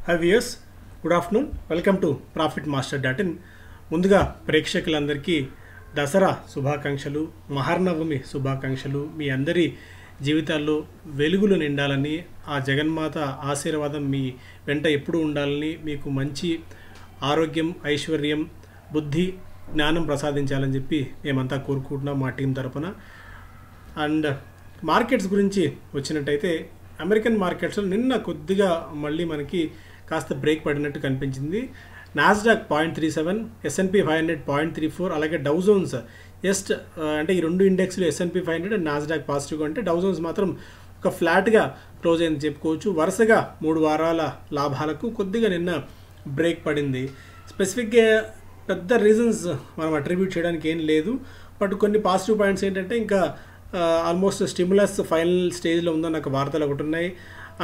High viewers, good afternoon. Welcome to profit master dot in. ముందుగా ప్రేక్షకులందరికీ దసరా శుభాకాంక్షలు, మహానవమి శుభాకాంక్షలు. మీ అందరి జీవితాల్లో వెలుగులు నిండాలని, ఆ జగన్మాత ఆశీర్వాదం మీ వెంట ఎప్పుడూ ఉండాలని, మీకు మంచి ఆరోగ్యం, ఐశ్వర్యం, బుద్ధి, జ్ఞానం ప్రసాదించాలని చెప్పి మేమంతా కోరుకుంటున్నాం మా టీం తరపున. అండ్ మార్కెట్స్ గురించి వచ్చినట్టయితే అమెరికన్ మార్కెట్స్లో నిన్న కొద్దిగా మళ్ళీ మనకి కాస్త బ్రేక్ పడినట్టు కనిపించింది. నాస్డాక్ 0.37, S&P 500 0.34, అలాగే డౌ జోన్స్ జస్ట్ అంటే ఈ రెండు ఇండెక్స్లు S&P 500 అండ్ నాస్డాక్ పాజిటివ్గా ఉంటే డౌ జోన్స్ మాత్రం ఒక ఫ్లాట్గా క్లోజ్ అయింది చెప్పుకోవచ్చు. వరుసగా 3 వారాల లాభాలకు కొద్దిగా నిన్న బ్రేక్ పడింది. స్పెసిఫిక్గా పెద్ద రీజన్స్ మనం అట్రిబ్యూట్ చేయడానికి ఏం లేదు, బట్ కొన్ని పాజిటివ్ పాయింట్స్ ఏంటంటే ఇంకా ఆల్మోస్ట్ స్టిమ్యులస్ ఫైనల్ స్టేజ్లో ఉందని నాకు వార్తలు ఒకటి ఉన్నాయి.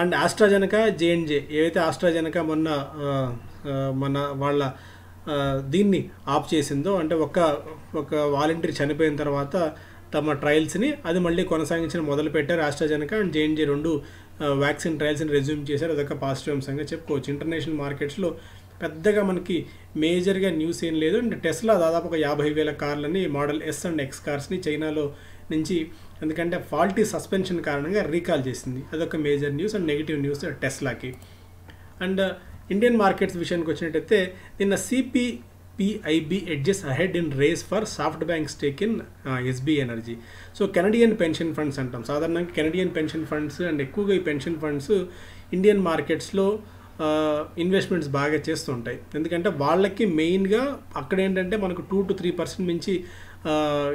అండ్ ఆస్ట్రాజెనకా, J&J ఏవైతే ఆస్ట్రాజెనకా మొన్న వాళ్ళ దీన్ని ఆఫ్ చేసిందో, అంటే ఒక వాలంటీర్ చనిపోయిన తర్వాత తమ ట్రయల్స్ని అది మళ్ళీ కొనసాగించిన మొదలుపెట్టారు. ఆస్ట్రాజెనకా అండ్ J&J రెండు వ్యాక్సిన్ ట్రయల్స్ని రెజ్యూమ్ చేశారు. అదొక పాజిటివ్ అంశంగా చెప్పుకోవచ్చు. ఇంటర్నేషనల్ మార్కెట్స్లో పెద్దగా మనకి మేజర్గా న్యూస్ ఏం లేదు. అండ్ టెస్లా దాదాపు ఒక 50,000 కార్లని, మోడల్ S అండ్ X కార్స్ని చైనాలో నుంచి ఎందుకంటే ఫాల్టీ సస్పెన్షన్ కారణంగా రీకాల్ చేసింది. అదొక major news and negative news టెస్లాకి. అండ్ ఇండియన్ మార్కెట్స్ విషయానికి వచ్చినట్టయితే నిన్న CPPIB edges ahead in race for SoftBank stake in SB energy. So Canadian pension funds అంటాం సాధారణంగా. కెనడియన్ పెన్షన్ ఫండ్స్ అండ్ ఎక్కువగా ఈ పెన్షన్ ఫండ్స్ ఇండియన్ మార్కెట్స్లో investments బాగా చేస్తుంటాయి. ఎందుకంటే వాళ్ళకి మెయిన్గా అక్కడ ఏంటంటే మనకు 2 to 3% మించి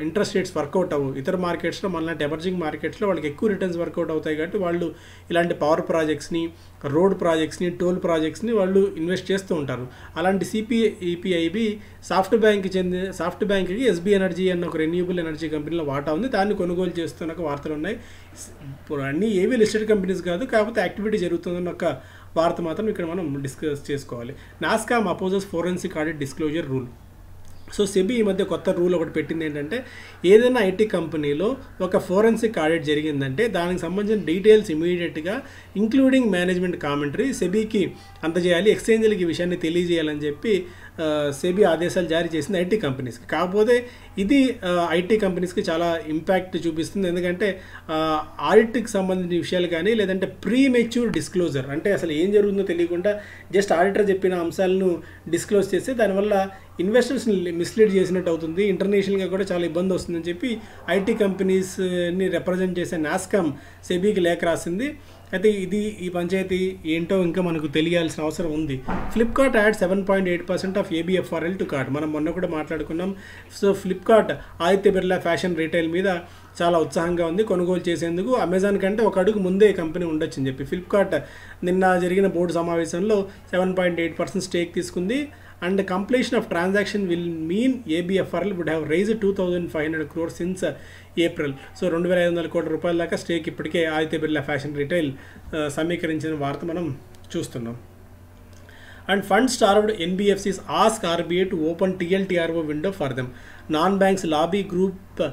ఇంట్రెస్ట్ రేట్స్ వర్కౌట్ అవ్వవు. ఇతర మార్కెట్స్లో మనలాంటి ఎమర్జింగ్ మార్కెట్స్లో వాళ్ళకి ఎక్కువ రిటర్న్స్ వర్కౌట్ అవుతాయి కాబట్టి వాళ్ళు ఇలాంటి పవర్ ప్రాజెక్ట్స్ని, రోడ్ ప్రాజెక్ట్స్ని, టోల్ ప్రాజెక్ట్స్ని వాళ్ళు ఇన్వెస్ట్ చేస్తూ ఉంటారు. అలాంటి CPPIB సాఫ్ట్ బ్యాంక్కి SB ఎనర్జీ అన్న ఒక రెన్యూబుల్ ఎనర్జీ కంపెనీలో వాటా ఉంది. దాన్ని కొనుగోలు చేస్తున్న వార్తలు ఉన్నాయి. అన్నీ ఏవీ లిస్టెడ్ కంపెనీస్ కాదు, కాకపోతే యాక్టివిటీ జరుగుతుందన్న ఒక వార్త మాత్రం ఇక్కడ మనం డిస్కస్ చేసుకోవాలి. NASSCOM opposes forensic audit disclosure rule. So SEBI ఈ మధ్య కొత్త రూల్ ఒకటి పెట్టింది ఏంటంటే, ఏదైనా IT కంపెనీలో ఒక ఫోరెన్సిక్ ఆడిట్ జరిగిందంటే దానికి సంబంధించిన డీటెయిల్స్ ఇమీడియట్గా ఇంక్లూడింగ్ మేనేజ్మెంట్ కామెంటరీ సెబీకి అందజేయాలి, ఎక్స్చేంజ్లకి ఈ విషయాన్ని తెలియజేయాలని చెప్పి సెబీ ఆదేశాలు జారీ చేసింది IT కంపెనీస్కి. కాకపోతే ఇది IT కంపెనీస్కి చాలా ఇంపాక్ట్ చూపిస్తుంది. ఎందుకంటే ఆడిట్కి సంబంధించిన విషయాలు కానీ, లేదంటే ప్రీ మెచ్యూర్ డిస్క్లోజర్ అంటే అసలు ఏం జరుగుతుందో తెలియకుండా జస్ట్ ఆడిటర్ చెప్పిన అంశాలను డిస్క్లోజ్ చేస్తే దానివల్ల ఇన్వెస్టర్స్ని మిస్లీడ్ చేసినట్టు అవుతుంది, ఇంటర్నేషనల్గా కూడా చాలా ఇబ్బంది వస్తుందని చెప్పి IT కంపెనీస్ని రిప్రజెంట్ చేసే నాస్కామ్ సెబీకి లేఖ రాసింది. అయితే ఈ పంచాయతీ ఏంటో ఇంకా మనకు తెలియాల్సిన అవసరం ఉంది. Flipkart add 7.8% of ABFRL to cart. మనం మొన్న కూడా మాట్లాడుకున్నాం. So Flipkart Aditya Birla fashion retail మీద చాలా ఉత్సాహంగా ఉంది కొనుగోలు చేసేందుకు. అమెజాన్ కంటే ఒక అడుగు ముందే కంపెనీ ఉండొచ్చు అని చెప్పి ఫ్లిప్కార్ట్ నిన్న జరిగిన బోర్డు సమావేశంలో 7.8% స్టేక్ తీసుకుంది. And completion of transaction will mean ABFRL would have raise 2,500 crores since April. So 2,500 కోట్ల రూపాయల దాకా స్టేక్ ఇప్పటికే ఆదిత్య బిర్లా ఫ్యాషన్ రీటైల్ సమీకరించిన వార్త మనం చూస్తున్నాం. And fund starved NBFCs ask RBI to open TLTRO window for them. Non banks lobby group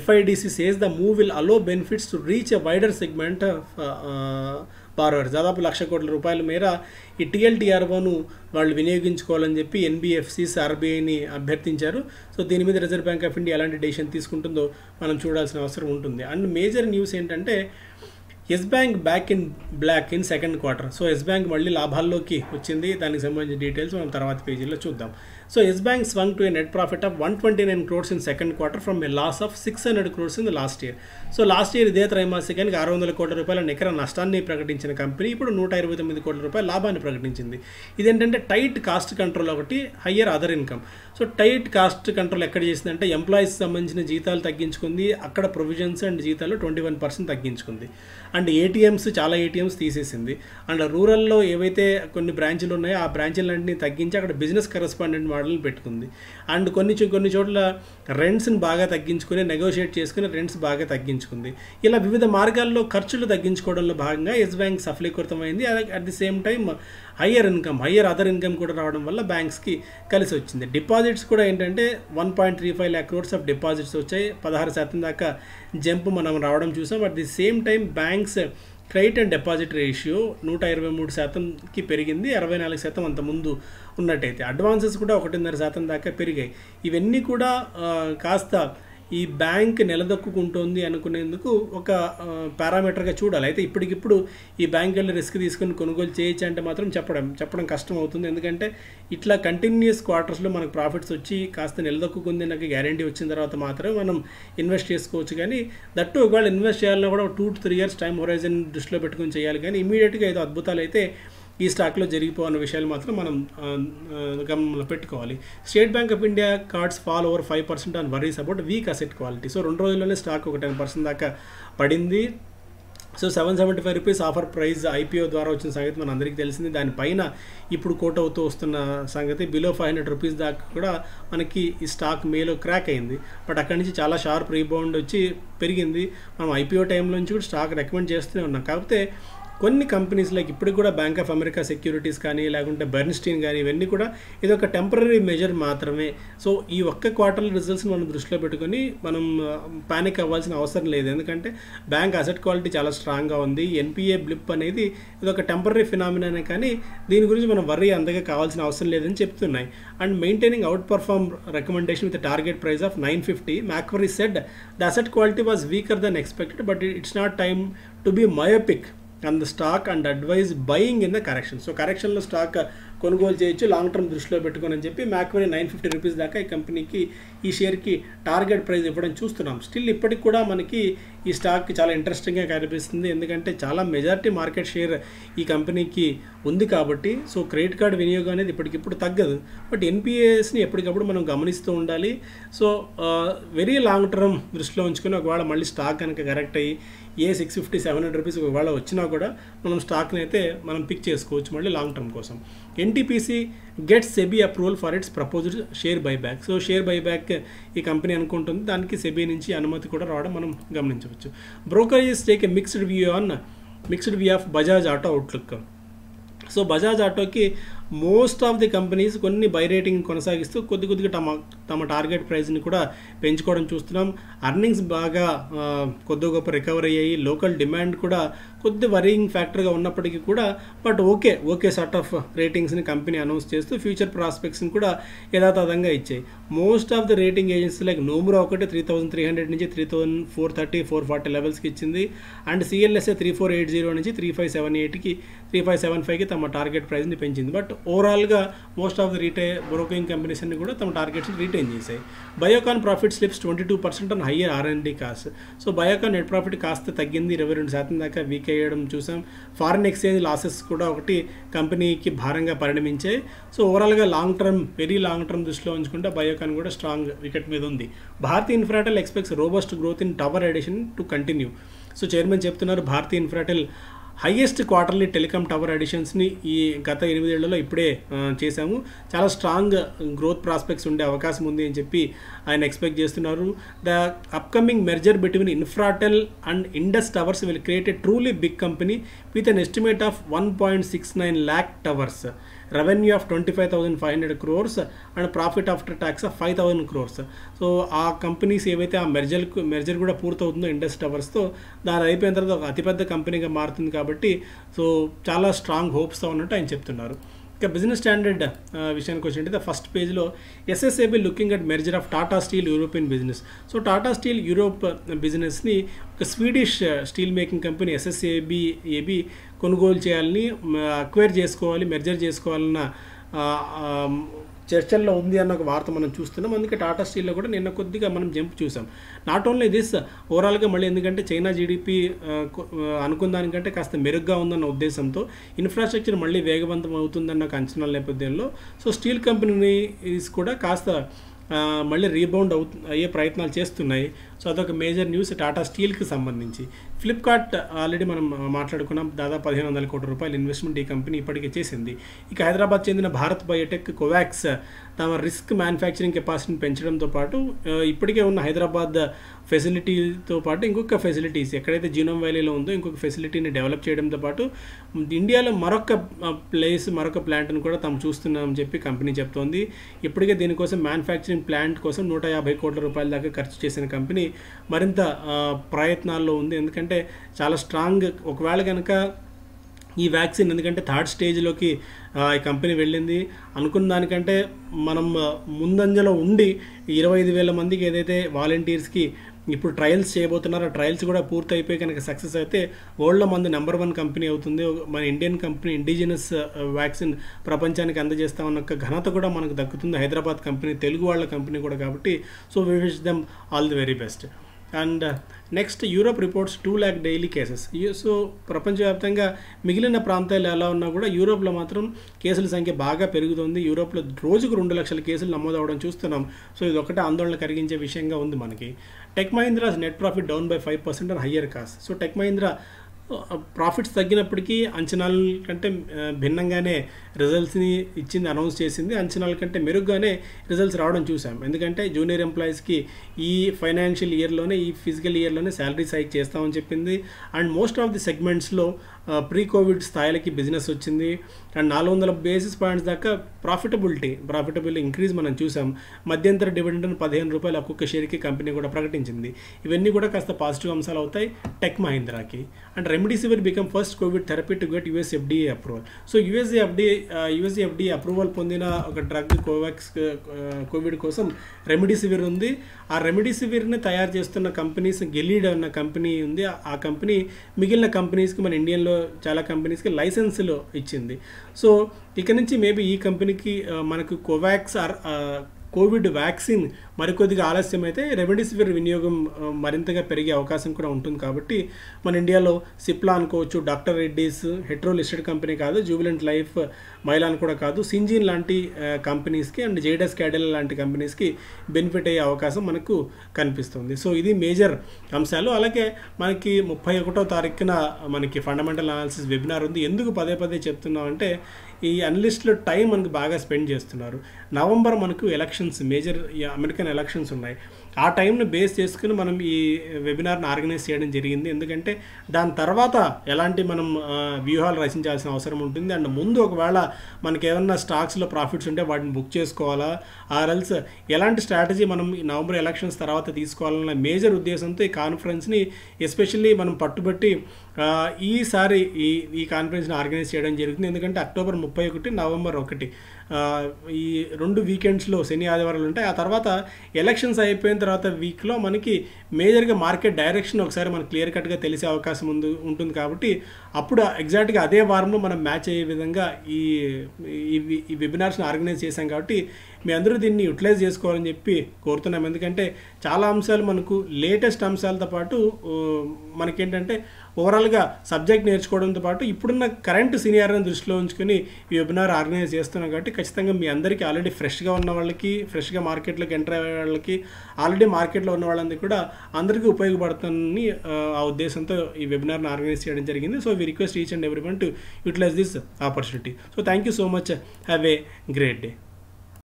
FIDC says the move will allow benefits to reach a wider segment of borrowers. దాదాపు 1,00,000 కోట్ల రూపాయల మేర ఈ TLTROను వాళ్ళు వినియోగించుకోవాలని చెప్పి NBFCs RBIని అభ్యర్థించారు. So దీని మీద రిజర్వ్ బ్యాంక్ ఆఫ్ ఇండియా ఎలాంటి డెసిషన్ తీసుకుంటుందో మనం చూడాల్సిన అవసరం ఉంటుంది. అండ్ మేజర్ న్యూస్ ఏంటంటే yes bank back in black in second quarter. So yes bank మళ్ళీ లాభాల్లోకి వచ్చింది. దానికి సంబంధించిన డీటెయిల్స్ మనం తర్వాత పేజీలో చూద్దాం. So yes Bank swung to a net profit of 129 crores in second quarter from a loss of 600 crores in the last year. So last year ఇదే త్రైమాసికానికి 600 కోట్ల రూపాయల నికర నష్టాన్ని ప్రకటించిన కంపెనీ ఇప్పుడు 129 కోట్ల రూపాయల లాభాన్ని ప్రకటించింది. ఇదేంటంటే టైట్ కాస్ట్ కంట్రోల్ ఒకటి, higher other income. So tight cost control ఎక్కడ చేసిందంటే ఎంప్లాయీస్ సంబంధించిన జీతాలు తగ్గించుకుంది, అక్కడ ప్రొవిజన్స్ అండ్ జీతాలు 21% తగ్గించుకుంది. అండ్ చాలా ATMs తీసేసింది. అండ్ రూరల్లో ఏవైతే కొన్ని బ్రాంచ్లు ఉన్నాయో ఆ బ్రాంచ్లన్నింటినీ తగ్గించి అక్కడ బిజినెస్ కరెస్పాండెంట్ మోడల్ని పెట్టుకుంది. అండ్ కొన్ని చోట్ల రెంట్స్ని బాగా తగ్గించుకుని, నెగోషియేట్ చేసుకుని రెంట్స్ బాగా తగ్గించుకుంది. ఇలా వివిధ మార్గాల్లో ఖర్చులు తగ్గించుకోవడంలో భాగంగా ఎస్ బ్యాంక్ సఫలీకృతమైంది. At the same time higher other income కూడా రావడం వల్ల బ్యాంక్స్కి కలిసి వచ్చింది. డిపాజిట్స్ కూడా ఏంటంటే 1.35 lakh crores ఆఫ్ డిపాజిట్స్ వచ్చాయి, 16% దాకా జంప్ మనం రావడం చూసాం. At the same time banks credit and deposit ratio 123%కి పెరిగింది, 64% అంత ముందు ఉన్నట్టయితే. అడ్వాన్సెస్ కూడా 1.5% దాకా పెరిగాయి. ఇవన్నీ కూడా కాస్త ఈ బ్యాంక్ నిలదొక్కుంటోంది అనుకునేందుకు ఒక పారామీటర్గా చూడాలి. అయితే ఇప్పటికిప్పుడు ఈ బ్యాంక్ వెళ్ళి రిస్క్ తీసుకుని కొనుగోలు చేయొచ్చు అంటే మాత్రం చెప్పడం కష్టం అవుతుంది. ఎందుకంటే ఇట్లా కంటిన్యూస్ క్వార్టర్స్లో మనకు ప్రాఫిట్స్ వచ్చి కాస్త నిలదొక్కుంది నాకు గ్యారంటీ వచ్చిన తర్వాత మాత్రమే మనం ఇన్వెస్ట్ చేసుకోవచ్చు. కానీ దట్టు ఒకవేళ ఇన్వెస్ట్ చేయాలన్నా కూడా 2 to 3 years టైం హొరైజన్ దృష్టిలో పెట్టుకుని చేయాలి. కానీ ఇమీడియట్గా ఏదో అద్భుతాలు అయితే ఈ స్టాక్లో జరిగిపోయిన విషయాలు మాత్రం మనం గమనంలో పెట్టుకోవాలి. State bank of India cards fall over 5% on worries about week asset quality. So 2 రోజుల్లోనే స్టాక్ ఒక 10% దాకా పడింది. So 775 rupees offer price IPO ద్వారా వచ్చిన సంగతి మన అందరికీ తెలిసింది. దానిపైన ఇప్పుడు కోట్ అవుతూ వస్తున్న సంగతి బిలో 500 రూపీస్ దాకా కూడా మనకి ఈ స్టాక్ మేలో క్రాక్ అయింది. బట్ అక్కడి నుంచి చాలా షార్ప్ రీబౌండ్ వచ్చి పెరిగింది. మనం ఐపీఓ టైంలో నుంచి కూడా స్టాక్ రికమెండ్ చేస్తూనే ఉన్నాం. కాకపోతే కొన్ని కంపెనీస్ లైక్ ఇప్పటికి కూడా బ్యాంక్ ఆఫ్ అమెరికా సెక్యూరిటీస్ కానీ లేకుంటే బెర్న్స్టీన్ కానీ ఇవన్నీ కూడా ఇది ఒక టెంపరీ మెజర్ మాత్రమే. సో ఈ ఒక్క క్వార్టర్ రిజల్ట్స్ని మనం దృష్టిలో పెట్టుకొని మనం పానిక్ అవ్వాల్సిన అవసరం లేదు. ఎందుకంటే బ్యాంక్ అసెట్ క్వాలిటీ చాలా స్ట్రాంగ్గా ఉంది. ఎన్పిఏ బ్లిప్ అనేది ఇది ఒక టెంపరీ ఫినామినానే, కానీ దీని గురించి మనం వర్రీ అంతగా కావాల్సిన అవసరం లేదని చెప్తున్నాయి. And maintaining out perform recommendation with target price of 950, Macquarie said the asset quality was weaker than expected, but it's not time to be myopic on the stock and advise buying in the correction. So కరెక్షన్లో stock కొనుగోలు చేయొచ్చు long term దృష్టిలో పెట్టుకొని అని చెప్పి Macquarie 950 rupees దాకా ఈ కంపెనీకి ఈ షేర్కి టార్గెట్ ప్రైస్ ఇవ్వడం చూస్తున్నాం. స్టిల్ ఇప్పటికి కూడా మనకి ఈ స్టాక్ చాలా ఇంట్రెస్టింగ్గా కనిపిస్తుంది. ఎందుకంటే చాలా మెజారిటీ మార్కెట్ షేర్ ఈ కంపెనీకి ఉంది కాబట్టి. సో క్రెడిట్ కార్డు వినియోగం అనేది ఇప్పటికిప్పుడు తగ్గదు. బట్ ఎన్పిఏస్ని ఎప్పటికప్పుడు మనం గమనిస్తూ ఉండాలి. సో వెరీ లాంగ్ టర్మ్ దృష్టిలో ఉంచుకొని ఒకవేళ మళ్ళీ స్టాక్ కనుక కరెక్ట్ అయ్యి 650, 700 రూపీస్ ఒకవేళ వచ్చినా కూడా మనం స్టాక్ని అయితే మనం పిక్ చేసుకోవచ్చు మళ్ళీ లాంగ్ టర్మ్ కోసం. NTPC gets SEBI approval for it's proposed share buyback. So share buyback ఈ కంపెనీ అనుకుంటుంది, దానికి సెబీ నుంచి అనుమతి కూడా రావడం మనం గమనించవచ్చు. Brokerages take a mixed view of Bajaj auto outlook. So Bajaj ఆటోకి మోస్ట్ ఆఫ్ ది కంపెనీస్ కొన్ని బై రేటింగ్ కొనసాగిస్తూ కొద్దిగా తమ టార్గెట్ ప్రైస్ని కూడా పెంచుకోవడం చూస్తున్నాం. అర్నింగ్స్ బాగా కొద్ది గొప్ప రికవర్ అయ్యాయి. లోకల్ డిమాండ్ కూడా కొద్ది వరింగ్ ఫ్యాక్టర్గా ఉన్నప్పటికీ కూడా బట్ ఓకే సార్ట్ ఆఫ్ రేటింగ్స్ని కంపెనీ అనౌన్స్ చేస్తూ ఫ్యూచర్ ప్రాస్పెక్ట్స్ని కూడా యథాతథంగా ఇచ్చాయి. Most of the rating agency like Nomura ఒకటి 3300 నుంచి 3430, 440 లెవెల్స్కి ఇచ్చింది. అండ్ సిఎల్ఎస్ఏ 3480 నుంచి 3578కి 3575కి తమ టార్గెట్ ప్రైస్ని పెంచింది. బట్ ఓవరాల్గా most of the broking companies అన్ని కూడా తమ టార్గెట్స్ని రిటైన్ చేశాయి. Biocon profit slips 22% on higher R&D cost. So Biocon net profit కాస్త తగ్గింది, 22% దాకా వీక్ అయ్యడం చూసాం. ఫారిన్ ఎక్స్చేంజ్ లాసెస్ కూడా ఒకటి కంపెనీకి భారంగా పరిణమించాయి. సో ఓవరాల్గా వెరీ లాంగ్ టర్మ్ దృష్టిలో ఉంచుకుంటే బయోకాన్ కూడా స్ట్రాంగ్ వికెట్ మీద ఉంది. Bharti Infratel expects robust growth in tower addition to continue. So chairman చెప్తున్నారు Bharti Infratel highest quarterly telecom tower అడిషన్స్ని ఈ గత 8 ఏళ్లలో ఇప్పుడే చేశాము. చాలా స్ట్రాంగ్ గ్రోత్ ప్రాస్పెక్ట్స్ ఉండే అవకాశం ఉంది అని చెప్పి ఆయన ఎక్స్పెక్ట్ చేస్తున్నారు. The upcoming merger between Infratel and Indus Towers will create a truly big company with an estimate of 1.69 lakh towers, revenue of 25,500 crores and profit after tax of 5,000 crores. So ఆ companies ఏవైతే ఆ మెర్జర్ కూడా పూర్తవుతుందో ఇండస్ టవర్స్తో, దాని అయిపోయిన తర్వాత ఒక అతిపెద్ద కంపెనీగా మారుతుంది కాబట్టి సో చాలా స్ట్రాంగ్ హోప్స్తో ఉన్నట్టు ఆయన చెప్తున్నారు. ఇక బిజినెస్ స్టాండర్డ్ విషయానికి వచ్చినట్టయితే ఫస్ట్ పేజ్లో SSAB looking at merger of Tata steel European business. So Tata steel Europe బిజినెస్ని ఒక Swedish steel making company SSAB కొనుగోలు చేయాలని, అక్వైర్ చేసుకోవాలి, మెర్జర్ చేసుకోవాలన్న చర్చల్లో ఉంది అన్న ఒక వార్త మనం చూస్తున్నాం. అందుకే టాటా స్టీల్లో కూడా నిన్న కొద్దిగా మనం జంప్ చూసాం. నాట్ ఓన్లీ దిస్, ఓవరాల్గా మళ్ళీ ఎందుకంటే చైనా జీడిపి అనుకున్న దానికంటే కాస్త మెరుగ్గా ఉందన్న ఉద్దేశంతో ఇన్ఫ్రాస్ట్రక్చర్ మళ్ళీ వేగవంతం అవుతుందన్న ఒక అంచనాల నేపథ్యంలో సో స్టీల్ కంపెనీస్ కూడా కాస్త మళ్ళీ రీబౌండ్ అయ్యే ప్రయత్నాలు చేస్తున్నాయి. సో అదొక మేజర్ న్యూస్ టాటా స్టీల్కి సంబంధించి. ఫ్లిప్కార్ట్ ఆల్రెడీ మనం మాట్లాడుకున్నాం, దాదాపు 1,500 కోట్ల రూపాయల ఇన్వెస్ట్మెంట్ ఈ కంపెనీ ఇప్పటికే చేసింది. ఇక హైదరాబాద్ చెందిన భారత్ బయోటెక్ కోవాక్స్ తమ రిస్క్ మ్యానుఫ్యాక్చరింగ్ కెపాసిటీని పెంచడంతో పాటు ఇప్పటికే ఉన్న హైదరాబాద్ ఫెసిలిటీతో పాటు ఇంకొక ఫెసిలిటీస్ ఎక్కడైతే జీనోమ్ వ్యాలీలో ఉందో ఇంకొక ఫెసిలిటీని డెవలప్ చేయడంతో పాటు ఇండియాలో మరొక ప్లాంట్ని కూడా తాము చూస్తున్నామని చెప్పి కంపెనీ చెప్తోంది. ఇప్పటికే దీనికోసం మ్యానుఫ్యాక్చరింగ్ ప్లాంట్ కోసం 150 కోట్ల రూపాయల దాకా ఖర్చు చేసిన కంపెనీ మరింత ప్రయత్నాల్లో ఉంది. ఎందుకంటే చాలా స్ట్రాంగ్, ఒకవేళ కనుక ఈ వ్యాక్సిన్, ఎందుకంటే థర్డ్ స్టేజ్లోకి ఈ కంపెనీ వెళ్ళింది, అనుకున్న దానికంటే మనం ముందంజలో ఉండి 25,000 మందికి ఏదైతే వాలంటీర్స్కి ఇప్పుడు ట్రయల్స్ చేయబోతున్నారో ఆ ట్రయల్స్ కూడా పూర్తి అయిపోయి కనుక సక్సెస్ అయితే వరల్డ్లో మంది నెంబర్ 1 కంపెనీ అవుతుంది. మన ఇండియన్ కంపెనీ ఇండిజినస్ వ్యాక్సిన్ ప్రపంచానికి అందజేస్తామన్న ఘనత కూడా మనకు దక్కుతుంది. హైదరాబాద్ కంపెనీ, తెలుగు వాళ్ళ కంపెనీ కూడా కాబట్టి. So we wish them all the very best. And next, Europe reports 2 lakh daily cases. So ప్రపంచవ్యాప్తంగా మిగిలిన ప్రాంతాలు ఎలా ఉన్నా కూడా యూరోప్లో మాత్రం కేసుల సంఖ్య బాగా పెరుగుతుంది. యూరోప్లో రోజుకు 2 లక్షల కేసులు నమోదవడం చూస్తున్నాం. సో ఇది ఒకటే ఆందోళన కలిగించే విషయంగా ఉంది మనకి. Tech Mahindra's net profit down by 5% and higher cost. So tech Mahindra profits తగ్గినప్పటికీ అంచనాల కంటే భిన్నంగానే రిజల్ట్స్ని ఇచ్చింది, అనౌన్స్ చేసింది. అంచనాల కంటే మెరుగ్గానే రిజల్ట్స్ రావడం చూసాం. ఎందుకంటే జూనియర్ ఎంప్లాయీస్కి ఈ ఫైనాన్షియల్ ఇయర్లోనే, ఈ ఫిజికల్ ఇయర్లోనే శాలరీస్ హైక్ చేస్తామని చెప్పింది. అండ్ మోస్ట్ ఆఫ్ ది సెగ్మెంట్స్లో ప్రీ కోవిడ్ స్థాయిలకి బిజినెస్ వచ్చింది. అండ్ 400 బేసిస్ పాయింట్స్ దాకా ప్రాఫిటబిలిటీ ఇంక్రీజ్ మనం చూసాం. మధ్యంతర డివిడెండ్ను 15 రూపాయలు ఒక్కొక్క షేర్కి కంపెనీ కూడా ప్రకటించింది. ఇవన్నీ కూడా కాస్త పాజిటివ్ అంశాలు అవుతాయి టెక్ మహీంద్రాకి. And remdesivir become first covid therapy to get US FDA approval. So US FDA approval పొందిన ఒక డ్రగ్ కోవిడ్ కోసం రెమ్డెసివిర్ ఉంది. ఆ రెమ్డెసివిర్ని తయారు చేస్తున్న కంపెనీస్, గిలీడ్ అన్న కంపెనీ ఉంది. ఆ కంపెనీ మిగిలిన కంపెనీస్కి, మన ఇండియన్లో చాలా కంపెనీస్కి లైసెన్సులు ఇచ్చింది. సో ఇక నుంచి మేబీ ఈ కంపెనీకి మనకు కోవిడ్ వ్యాక్సిన్ మరికొద్దిగా ఆలస్యం అయితే రెమ్డెసివిర్ వినియోగం మరింతగా పెరిగే అవకాశం కూడా ఉంటుంది. కాబట్టి మన ఇండియాలో సిప్లా అనుకోవచ్చు, doctor Reddy's, Hetero listed company కాదు, జూబిలెంట్ లైఫ్, మైలాన్ కూడా కాదు, సింజిన్ లాంటి కంపెనీస్కి అండ్ జైడస్ క్యాడిలా లాంటి కంపెనీస్కి బెనిఫిట్ అయ్యే అవకాశం మనకు కనిపిస్తుంది. సో ఇది మేజర్ అంశాలు. అలాగే మనకి 31వ తారీఖున మనకి ఫండమెంటల్ అనాలిసిస్ వెబినార్ ఉంది. ఎందుకు పదే పదే చెప్తున్నామంటే ఈ అనలిస్టులు టైం మనకు బాగా స్పెండ్ చేస్తున్నారు. నవంబర్ మనకు ఎలక్షన్స్, మేజర్ అమెరికన్ ఎలక్షన్స్ ఉన్నాయి. ఆ టైంను బేస్ చేసుకుని మనం ఈ వెబినార్ని ఆర్గనైజ్ చేయడం జరిగింది. ఎందుకంటే దాని తర్వాత ఎలాంటి మనం వ్యూహాలు రచించాల్సిన అవసరం ఉంటుంది. అండ్ ముందు ఒకవేళ మనకి ఏమన్నా స్టాక్స్లో ప్రాఫిట్స్ ఉంటే వాటిని బుక్ చేసుకోవాలా, ఆర్ఎల్స్ ఎలాంటి స్ట్రాటజీ మనం ఈ నవంబర్ ఎలక్షన్స్ తర్వాత తీసుకోవాలన్న మేజర్ ఉద్దేశంతో ఈ కాన్ఫరెన్స్ని ఎస్పెషల్లీ మనం పట్టుబట్టి ఈసారి ఈ కాన్ఫరెన్స్ని ఆర్గనైజ్ చేయడం జరుగుతుంది. ఎందుకంటే అక్టోబర్ 31, నవంబర్ 1 ఈ 2 వీకెండ్స్లో శని ఆదివారాలు ఉంటాయి. ఆ తర్వాత ఎలక్షన్స్ అయిపోయిన తర్వాత వీక్లో మనకి మేజర్గా మార్కెట్ డైరెక్షన్ ఒకసారి మనకు క్లియర్ కట్గా తెలిసే అవకాశం ఉంటుంది. కాబట్టి అప్పుడు ఎగ్జాక్ట్గా అదే వారంలో మనం మ్యాచ్ అయ్యే విధంగా ఈ వెబినార్స్ని ఆర్గనైజ్ చేశాం. కాబట్టి మీ అందరూ దీన్ని యూటిలైజ్ చేసుకోవాలని చెప్పి కోరుతున్నాం. ఎందుకంటే చాలా అంశాలు మనకు లేటెస్ట్ అంశాలతో పాటు మనకేంటంటే ఓవరాల్గా సబ్జెక్ట్ నేర్చుకోవడంతో పాటు ఇప్పుడున్న కరెంట్ సినియారిటీని దృష్టిలో ఉంచుకొని ఈ వెబినార్ ఆర్గనైజ్ చేస్తున్నాం. కాబట్టి ఖచ్చితంగా మీ అందరికీ ఆల్రెడీ ఫ్రెష్గా ఉన్న వాళ్ళకి, ఫ్రెష్గా మార్కెట్లోకి ఎంటర్ అయ్యే వాళ్ళకి, ఆల్రెడీ మార్కెట్లో ఉన్న వాళ్ళందరికీ కూడా అందరికీ ఉపయోగపడుతుందని ఆ ఉద్దేశంతో ఈ వెబినార్ని ఆర్గనైజ్ చేయడం జరిగింది. So we request each and everyone to utilise this opportunity. So thank you so much. Have a great day.